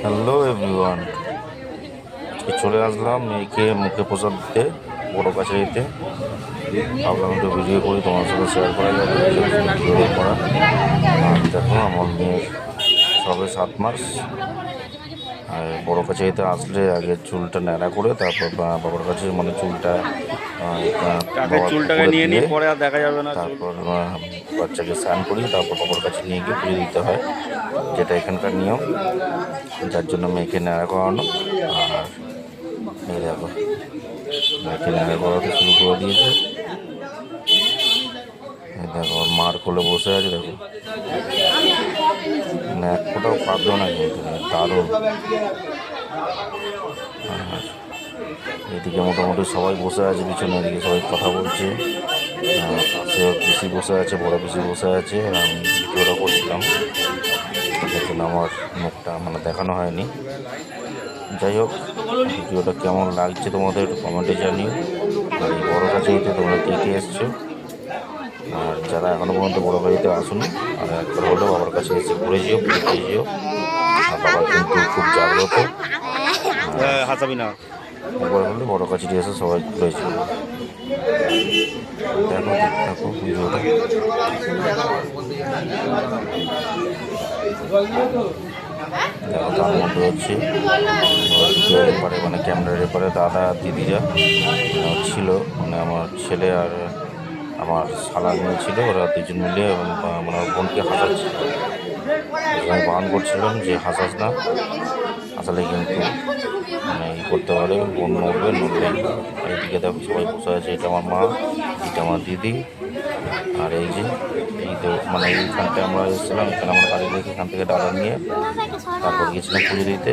Hello everyone, চলে আসলাম মেয়েকে মুখে প্রসাদ দিতে বড় কাছারিতে। ভাবলাম একটু ভিডিও করি, তোমার সাথে শেয়ার করা যাবে ভিডিও করা। আর দেখো আমার মেয়ের সবে 7 মাস। আর বড় কাছারিতে আসলে আগে চুলটা ন্যাড়া করে তারপর বাবার কাছে মানে চুলটা চুলটাকে নিয়ে নিই, পরে আর দেখা যাবে না। তারপর বাচ্চাকে স্নান করি, তারপর বাবার কাছে নিয়ে গিয়ে পুজো দিতে হয়, যেটা এখানকার নিয়ম। যার জন্য মেয়েকে ন্যাড়া করানো। আর এই দেখো মেয়েকে ন্যাড়া করাতে শুরু করে দিয়েছে। এই দেখো ওর মার কোলে বসে আছে, দেখো মানে এক ফোটাও কাঁদলো না, কিন্তু দারুণ। আর এদিকে মোটামুটি সবাই বসে আছে পিছনে, এদিকে সবাই কথা বলছে। পাশে পিসি বসে আছে, বড় পিসি বসে আছে। আমি ভিডিওটা করছিলাম, দেখুন আমার মুখটা মানে দেখানো হয়নি। যাই হোক, ভিডিওটা কেমন লাগছে তোমাদের একটু কমেন্টে জানিও। আর এই বড় কাছারিতে তোমরা কে কে এসছো, আর যারা এখনও পর্যন্ত বড় বাড়িতে আসুনি আর একবার হলেও বাবার কাছে এসে ঘুরে যেও, ঘুরে যেও। আর বাবা কিন্তু খুব জাগ্রত, হাসাবি না। একবার হলে বড় কাছারি এসে সবাই ঘুরে যেও। দেখো দেখো ভিডিওটা। দেখো তার মধ্যে হচ্ছে এপারে মানে ক্যামেরার এপারে দাদা দিদিরা ছিল, মানে আমার ছেলে আর আমার শালা মেয়ে ছিল। ওরা দুজন মিলে মানে ওর বোনকে হাসাচ্ছিল। আমি বারণ করছিলাম যে হাসাস না, হাসালে কিন্তু মানে ই করতে পারে, বোন নড়বে নড়বে। এইদিকে দেখো সবাই বসে আছে, এটা আমার মা, এটা আমার দিদি। আর এই যে এই তো মানে এইখানটায় আমরা এসেছিলাম, এখানে আমরা গাড়ি রেখে এখান থেকে ডালা নিয়ে তারপর গেছিলাম পুজো দিতে।